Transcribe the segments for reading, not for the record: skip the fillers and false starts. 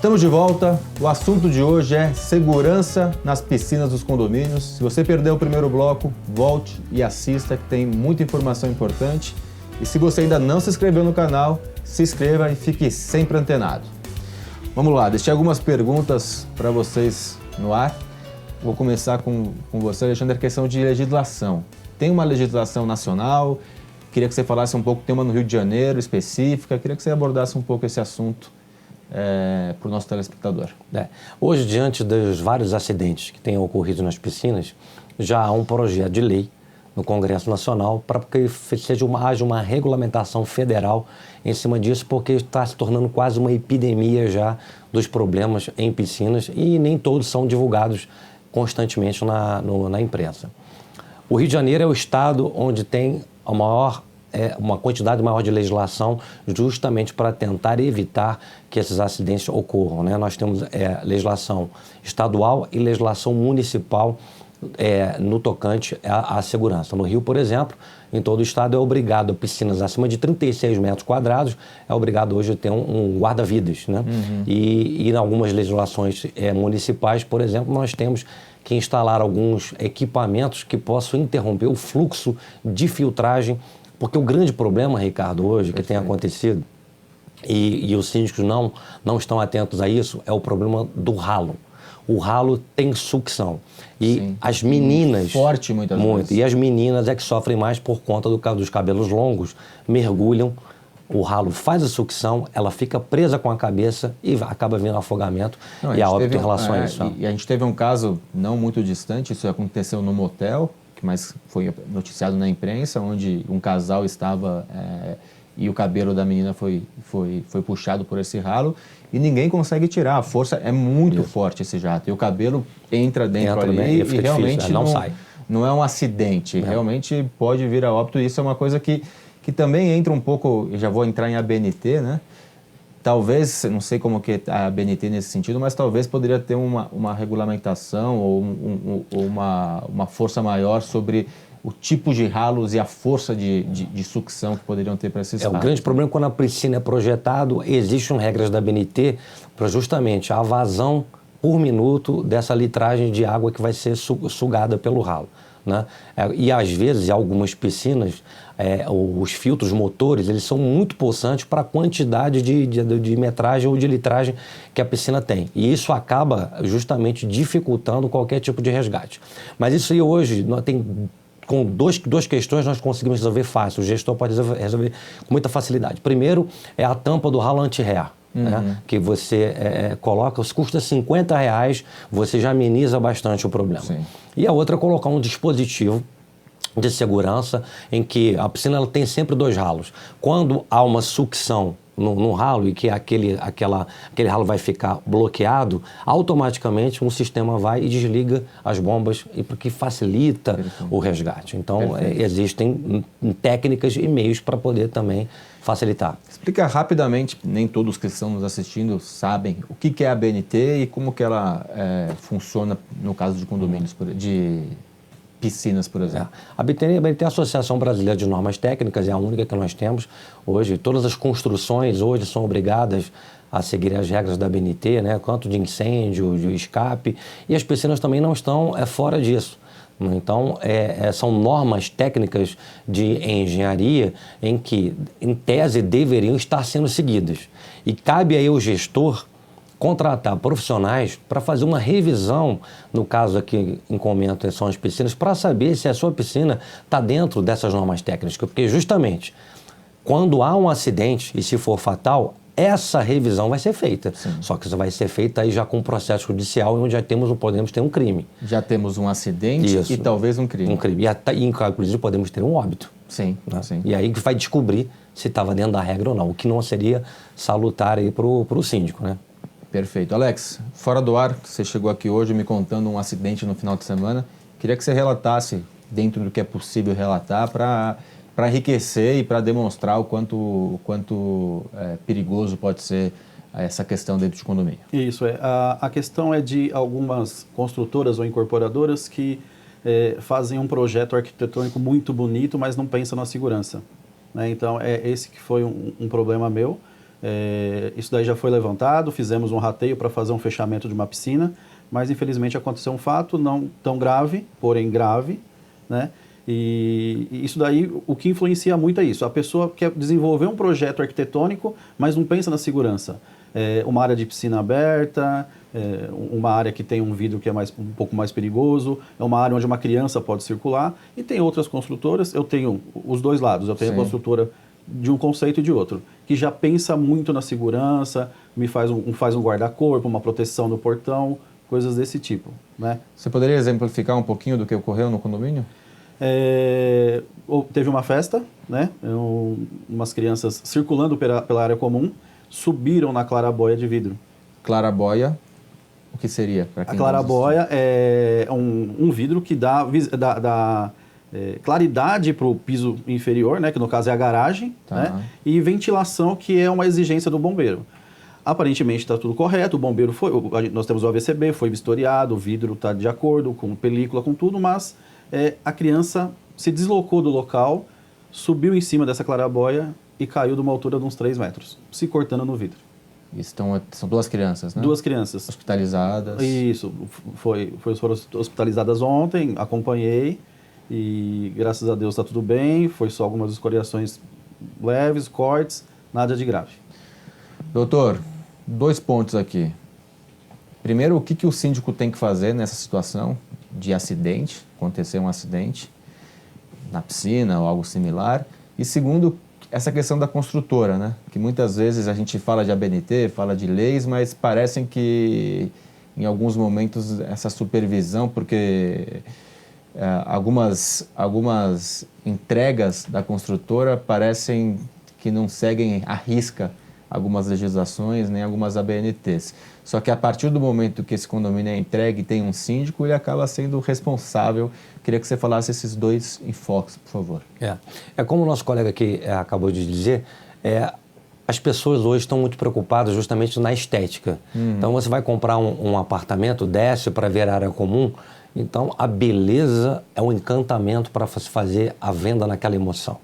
Estamos de volta. O assunto de hoje é segurança nas piscinas dos condomínios. Se você perdeu o primeiro bloco, volte e assista, que tem muita informação importante. E se você ainda não se inscreveu no canal, se inscreva e fique sempre antenado. Vamos lá, deixei algumas perguntas para vocês no ar. Vou começar com você, Alexandre, a questão de legislação. Tem uma legislação nacional? Queria que você falasse um pouco, tem uma no Rio de Janeiro específica. Queria que você abordasse um pouco esse assunto para o nosso telespectador. Hoje, diante dos vários acidentes que têm ocorrido nas piscinas, já há um projeto de lei no Congresso Nacional para que haja uma regulamentação federal em cima disso, porque está se tornando quase uma epidemia já dos problemas em piscinas e nem todos são divulgados constantemente na imprensa. O Rio de Janeiro é o estado onde tem uma quantidade maior de legislação justamente para tentar evitar que esses acidentes ocorram, né? Nós temos legislação estadual e legislação municipal no tocante à segurança. No Rio, por exemplo, em todo o estado é obrigado, piscinas acima de 36 metros quadrados, é obrigado hoje a ter um guarda-vidas, né? Uhum. E em algumas legislações municipais, por exemplo, nós temos que instalar alguns equipamentos que possam interromper o fluxo de filtragem, porque o grande problema, Ricardo, hoje, que tem acontecido, e os síndicos não estão atentos a isso, é o problema do ralo. O ralo tem sucção. E sim, as meninas... Forte muitas vezes. E as meninas é que sofrem mais por conta dos cabelos longos, mergulham, o ralo faz a sucção, ela fica presa com a cabeça e acaba vindo afogamento e a óbito em relação a isso. E a gente teve um caso não muito distante, isso aconteceu no motel, mas foi noticiado na imprensa, onde um casal estava e o cabelo da menina foi puxado por esse ralo e ninguém consegue tirar. A força é muito forte esse jato. E o cabelo entra dentro ali e realmente não sai. Não é um acidente, realmente pode vir a óbito. E isso é uma coisa que também entra um pouco, já vou entrar em ABNT, né? Talvez, não sei como que é a ABNT nesse sentido, mas talvez poderia ter uma regulamentação ou uma força maior sobre o tipo de ralos e a força de sucção que poderiam ter para esses ralos. O grande problema quando a piscina é projetado, existem regras da ABNT para justamente a vazão por minuto dessa litragem de água que vai ser sugada pelo ralo, né? E às vezes, em algumas piscinas, os filtros motores, eles são muito possantes para a quantidade de metragem ou de litragem que a piscina tem. E isso acaba justamente dificultando qualquer tipo de resgate. Mas isso aí hoje, com duas questões nós conseguimos resolver fácil. O gestor pode resolver com muita facilidade. Primeiro é a tampa do ralo anti-ré. Né? Que você coloca, custa R$50, você já ameniza bastante o problema. Sim. E a outra é colocar um dispositivo de segurança em que a piscina ela tem sempre dois ralos. Quando há uma sucção no ralo e que aquele ralo vai ficar bloqueado, automaticamente um sistema vai e desliga as bombas, e porque facilita o resgate. Então, existem técnicas e meios para poder também facilitar. Explica rapidamente, nem todos que estão nos assistindo sabem o que é a ABNT e como que ela funciona no caso de condomínios, de piscinas, por exemplo. A ABNT é a Associação Brasileira de Normas Técnicas, é a única que nós temos hoje. Todas as construções hoje são obrigadas a seguir as regras da ABNT, né? Quanto de incêndio, de escape, e as piscinas também não estão fora disso. Então, são normas técnicas de engenharia em que, em tese, deveriam estar sendo seguidas. E cabe aí ao gestor contratar profissionais para fazer uma revisão, no caso aqui em comento são as piscinas, para saber se a sua piscina está dentro dessas normas técnicas. Porque justamente, quando há um acidente e se for fatal, essa revisão vai ser feita. Sim. Só que isso vai ser feita aí já com um processo judicial, onde já podemos ter um crime. Já temos um acidente e talvez um crime. Um crime. E inclusive podemos ter um óbito. Sim, né? Sim. E aí vai descobrir se estava dentro da regra ou não, o que não seria salutar aí para o síndico, né? Perfeito. Alex, fora do ar, você chegou aqui hoje me contando um acidente no final de semana. Queria que você relatasse, dentro do que é possível relatar, para enriquecer e para demonstrar o quanto perigoso pode ser essa questão dentro de condomínio. Isso, a questão é de algumas construtoras ou incorporadoras que fazem um projeto arquitetônico muito bonito, mas não pensam na segurança. Né? Então, esse que foi um problema meu. Isso daí já foi levantado, fizemos um rateio para fazer um fechamento de uma piscina, mas infelizmente aconteceu um fato não tão grave, porém grave, né? E isso daí, o que influencia muito é isso. A pessoa quer desenvolver um projeto arquitetônico, mas não pensa na segurança. Uma área de piscina aberta, uma área que tem um vidro que é um pouco mais perigoso, é uma área onde uma criança pode circular, e tem outras construtoras, eu tenho os dois lados, eu tenho a construtora de um conceito e de outro, que já pensa muito na segurança, faz um guarda-corpo, uma proteção no portão, coisas desse tipo, né? Você poderia exemplificar um pouquinho do que ocorreu no condomínio? Teve uma festa, né? Umas crianças circulando pela área comum, subiram na claraboia de vidro. Claraboia, o que seria? A claraboia é um vidro que dá claridade para o piso inferior, né? Que no caso é a garagem, né? E ventilação, que é uma exigência do bombeiro. Aparentemente está tudo correto, o bombeiro nós temos o AVCB, foi vistoriado, o vidro está de acordo com película, com tudo, mas a criança se deslocou do local, subiu em cima dessa claraboia e caiu de uma altura de uns 3 metros, se cortando no vidro. São 2 crianças, né? 2 crianças. Hospitalizadas. Isso, foram hospitalizadas ontem, acompanhei e graças a Deus está tudo bem, foi só algumas escoriações leves, cortes, nada de grave. Doutor, 2 pontos aqui. Primeiro, o que o síndico tem que fazer nessa situação de acidente, acontecer um acidente na piscina ou algo similar. E segundo, essa questão da construtora, né? Que muitas vezes a gente fala de ABNT, fala de leis, mas parecem que em alguns momentos essa supervisão, porque algumas entregas da construtora parecem que não seguem à risca algumas legislações, nem algumas ABNTs. Só que a partir do momento que esse condomínio é entregue e tem um síndico, ele acaba sendo responsável. Queria que você falasse esses 2 enfoques, por favor. Como o nosso colega aqui acabou de dizer, as pessoas hoje estão muito preocupadas justamente na estética. Então, você vai comprar um apartamento, desce para ver a área comum, então a beleza é um encantamento para se fazer a venda naquela emoção.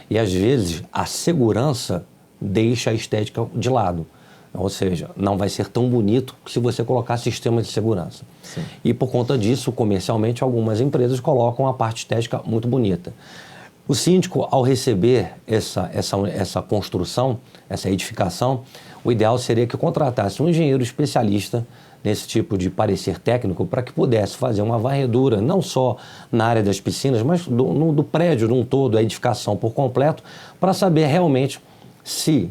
E, às vezes, a segurança deixa a estética de lado. Ou seja, não vai ser tão bonito se você colocar sistema de segurança. Sim. E por conta disso, comercialmente, algumas empresas colocam a parte estética muito bonita. O síndico, ao receber essa construção, essa edificação, o ideal seria que contratasse um engenheiro especialista nesse tipo de parecer técnico para que pudesse fazer uma varredura, não só na área das piscinas, mas do prédio, num todo, a edificação por completo, para saber realmente se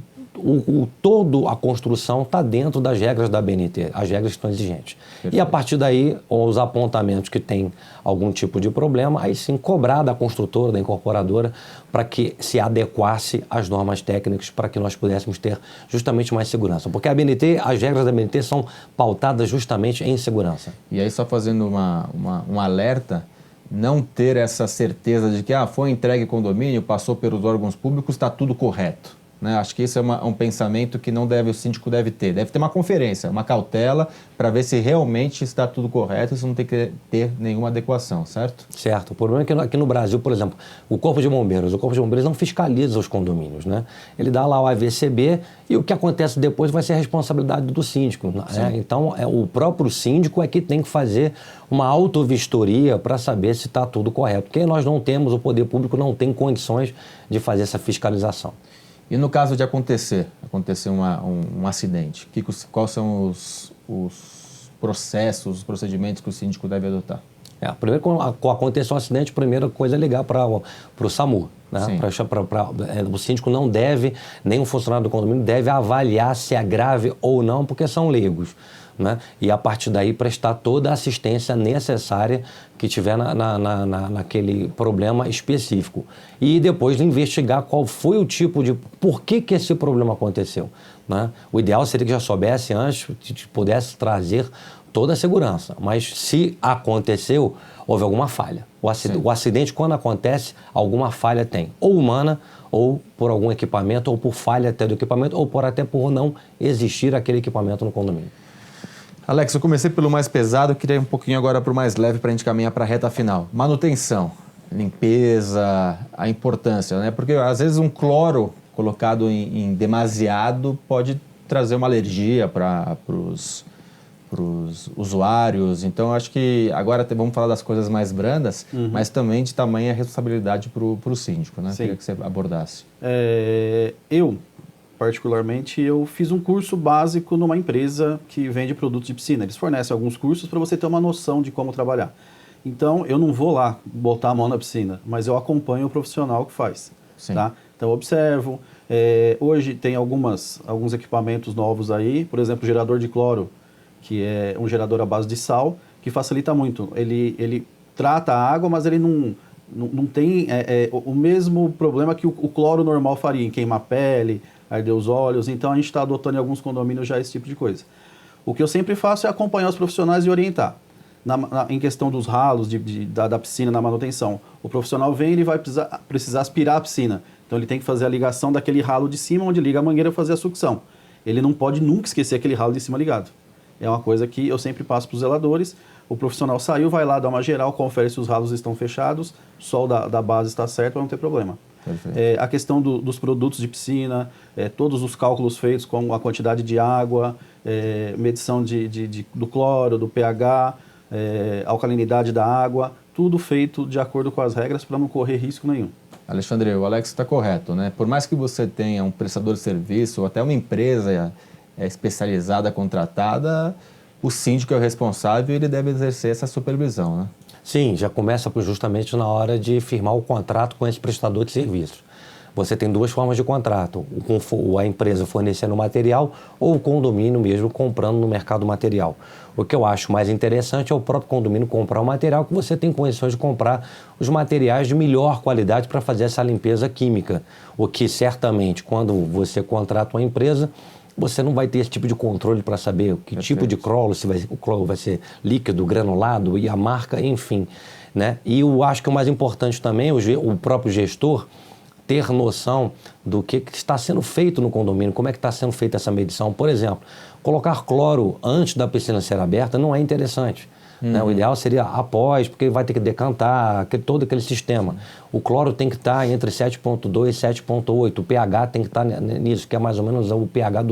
toda a construção está dentro das regras da ABNT, as regras que estão exigentes. Perfeito. E a partir daí, os apontamentos que tem algum tipo de problema, aí sim cobrar da construtora, da incorporadora, para que se adequasse às normas técnicas para que nós pudéssemos ter justamente mais segurança. Porque a ABNT, as regras da ABNT são pautadas justamente em segurança. E aí, só fazendo um alerta, não ter essa certeza de que foi entregue condomínio, passou pelos órgãos públicos, está tudo correto. Né? Acho que isso é um pensamento que o síndico deve ter. Deve ter uma conferência, uma cautela, para ver se realmente está tudo correto e se não tem que ter nenhuma adequação, certo? Certo. O problema é que aqui no Brasil, por exemplo, o Corpo de Bombeiros não fiscaliza os condomínios, né? Ele dá lá o AVCB e o que acontece depois vai ser a responsabilidade do síndico. Né? Então, o próprio síndico é que tem que fazer uma autovistoria para saber se está tudo correto. Porque nós não temos, o poder público não tem condições de fazer essa fiscalização. E no caso de acontecer um acidente, quais são os processos, os procedimentos que o síndico deve adotar? Primeiro, quando acontecer um acidente, a primeira coisa é ligar para o SAMU. Né? O síndico não deve, nem o funcionário do condomínio deve avaliar se é grave ou não, porque são leigos. Né? E a partir daí prestar toda a assistência necessária que tiver naquele problema específico. E depois investigar qual foi o tipo de... por que esse problema aconteceu. Né? O ideal seria que já soubesse antes, que pudesse trazer toda a segurança. Mas se aconteceu, houve alguma falha. O acidente, quando acontece, alguma falha tem. Ou humana, ou por algum equipamento, ou por falha até do equipamento, ou até por não existir aquele equipamento no condomínio. Alex, eu comecei pelo mais pesado, eu queria ir um pouquinho agora para o mais leve para a gente caminhar para a reta final. Manutenção, limpeza, a importância, né? Porque às vezes um cloro colocado em demasiado pode trazer uma alergia para os usuários. Então, acho que agora vamos falar das coisas mais brandas, mas também de tamanha responsabilidade para o síndico, né? Sim. Queria que você abordasse. Eu, particularmente, eu fiz um curso básico numa empresa que vende produtos de piscina. Eles fornecem alguns cursos para você ter uma noção de como trabalhar. Então, eu não vou lá botar a mão na piscina, mas eu acompanho o profissional que faz. Sim. Tá? Então, eu observo. Hoje tem alguns equipamentos novos aí, por exemplo, o gerador de cloro, que é um gerador à base de sal, que facilita muito. Ele trata a água, mas ele não tem o mesmo problema que o cloro normal faria, em queimar a pele, arder os olhos. Então, a gente está adotando em alguns condomínios já esse tipo de coisa. O que eu sempre faço é acompanhar os profissionais e orientar. Em questão dos ralos da piscina na manutenção. O profissional vem e ele vai precisar aspirar a piscina. Então, ele tem que fazer a ligação daquele ralo de cima, onde liga a mangueira, fazer a sucção. Ele não pode nunca esquecer aquele ralo de cima ligado. É uma coisa que eu sempre passo para os zeladores. O profissional saiu, vai lá, dá uma geral, confere se os ralos estão fechados, o sol da base está certo, para não ter problema. A questão dos produtos de piscina, todos os cálculos feitos com a quantidade de água, medição do cloro, do pH, alcalinidade da água, tudo feito de acordo com as regras para não correr risco nenhum. Alexandre, o Alex está correto, né? Por mais que você tenha um prestador de serviço ou até uma empresa especializada, contratada, o síndico é o responsável e ele deve exercer essa supervisão, né? Sim, já começa justamente na hora de firmar o contrato com esse prestador de serviço. Você tem duas formas de contrato, a empresa fornecendo material ou o condomínio mesmo comprando no mercado material. O que eu acho mais interessante é o próprio condomínio comprar o material que você tem condições de comprar os materiais de melhor qualidade para fazer essa limpeza química. O que certamente, quando você contrata uma empresa, você não vai ter esse tipo de controle para saber que tipo de cloro, se o cloro vai ser líquido, granulado e a marca, enfim, né? E eu acho que o mais importante também, o próprio gestor ter noção do que está sendo feito no condomínio, como é que está sendo feita essa medição. Por exemplo, colocar cloro antes da piscina ser aberta não é interessante. Né? O ideal seria após, porque vai ter que decantar, todo aquele sistema. O cloro tem que estar entre 7,2 e 7,8. O pH tem que estar nisso, que é mais ou menos o pH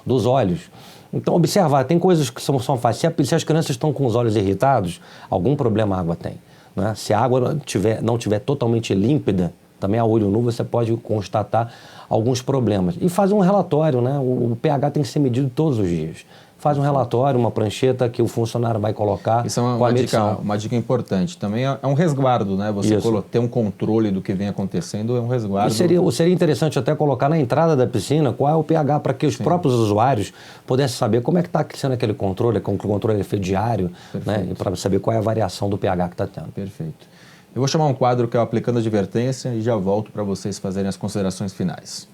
dos olhos. Então, observar, tem coisas que são fáceis. Se as crianças estão com os olhos irritados, algum problema a água tem. Né? Se a água não tiver totalmente límpida, também a olho nu você pode constatar alguns problemas. E faz um relatório, né? O pH tem que ser medido todos os dias. Faz um relatório, uma prancheta que o funcionário vai colocar. Isso é uma dica importante. Também é um resguardo, né? Você ter um controle do que vem acontecendo é um resguardo. E seria interessante até colocar na entrada da piscina qual é o pH, para que os próprios usuários pudessem saber como é que está sendo aquele controle, como o controle é feito diário, né? Para saber qual é a variação do pH que está tendo. Perfeito. Eu vou chamar um quadro que é o Aplicando Advertência e já volto para vocês fazerem as considerações finais.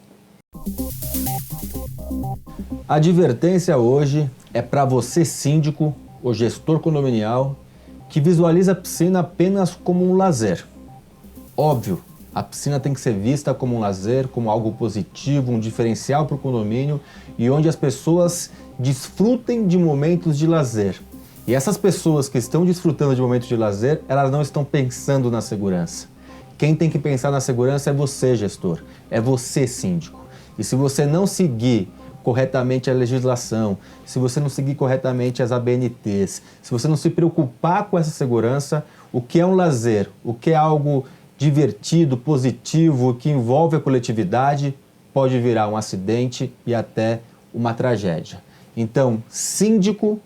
A advertência hoje é para você, síndico ou gestor condominial, que visualiza a piscina apenas como um lazer. Óbvio, a piscina tem que ser vista como um lazer, como algo positivo, um diferencial para o condomínio e onde as pessoas desfrutem de momentos de lazer. E essas pessoas que estão desfrutando de momentos de lazer, elas não estão pensando na segurança. Quem tem que pensar na segurança é você, gestor, é você, síndico. E se você não seguir corretamente a legislação, se você não seguir corretamente as ABNTs, se você não se preocupar com essa segurança, o que é um lazer, o que é algo divertido, positivo, que envolve a coletividade, pode virar um acidente e até uma tragédia. Então, síndico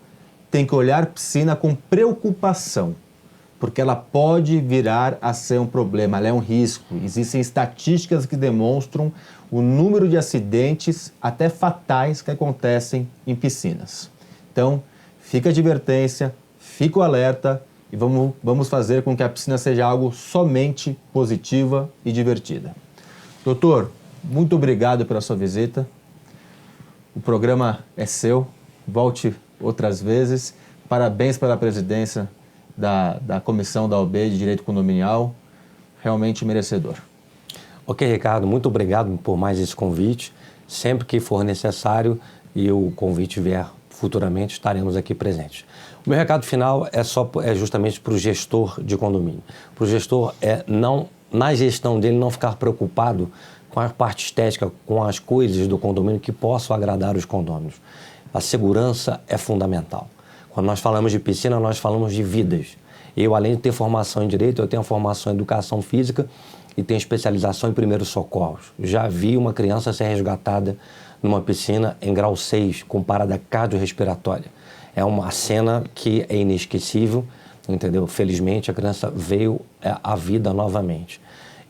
tem que olhar piscina com preocupação, porque ela pode virar a ser um problema, ela é um risco. Existem estatísticas que demonstram o número de acidentes, até fatais, que acontecem em piscinas. Então, fica a advertência, fica o alerta e vamos fazer com que a piscina seja algo somente positiva e divertida. Doutor, muito obrigado pela sua visita. O programa é seu, volte outras vezes. Parabéns pela presidência da Comissão da OAB de Direito Condominial, realmente merecedor. Ok, Ricardo, muito obrigado por mais esse convite. Sempre que for necessário e o convite vier futuramente, estaremos aqui presentes. O meu recado final é justamente para o gestor de condomínio. Para o gestor na gestão dele não ficar preocupado com com a parte estética, com as coisas do condomínio que possam agradar os condôminos. A segurança é fundamental. Quando nós falamos de piscina, nós falamos de vidas. Eu, além de ter formação em Direito, eu tenho formação em Educação Física e tenho especialização em Primeiros Socorros. Já vi uma criança ser resgatada numa piscina em grau 6, com parada cardiorrespiratória. É uma cena que é inesquecível, entendeu? Felizmente, a criança veio à vida novamente.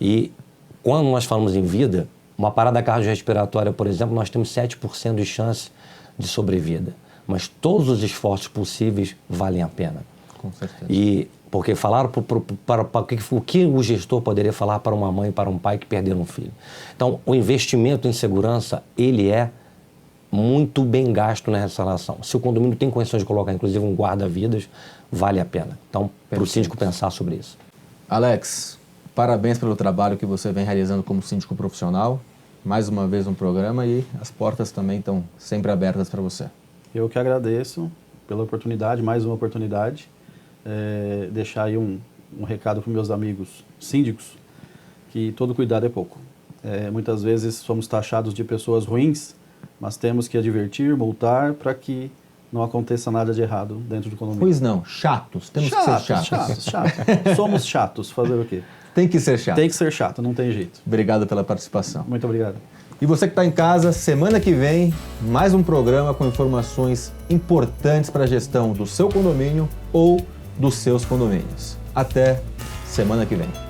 E quando nós falamos em vida, uma parada cardiorrespiratória, por exemplo, nós temos 7% de chance de sobrevida. Mas todos os esforços possíveis valem a pena. Com certeza. E porque falaram o que o gestor poderia falar para uma mãe e para um pai que perderam um filho. Então, o investimento em segurança, ele é muito bem gasto nessa relação. Se o condomínio tem condições de colocar, inclusive, um guarda-vidas, vale a pena. Então, para o síndico pensar sobre isso. Alex, parabéns pelo trabalho que você vem realizando como síndico profissional. Mais uma vez um programa e as portas também estão sempre abertas para você. Eu que agradeço pela oportunidade, mais uma oportunidade. Deixar aí um recado para meus amigos síndicos, que todo cuidado é pouco. Muitas vezes somos taxados de pessoas ruins, mas temos que advertir, multar, para que não aconteça nada de errado dentro do condomínio. Pois não, chatos. Temos que ser chatos. Chatos. Somos chatos, fazer o quê? Tem que ser chato. Tem que ser chato, não tem jeito. Obrigado pela participação. Muito obrigado. E você que está em casa, semana que vem, mais um programa com informações importantes para a gestão do seu condomínio ou dos seus condomínios. Até semana que vem.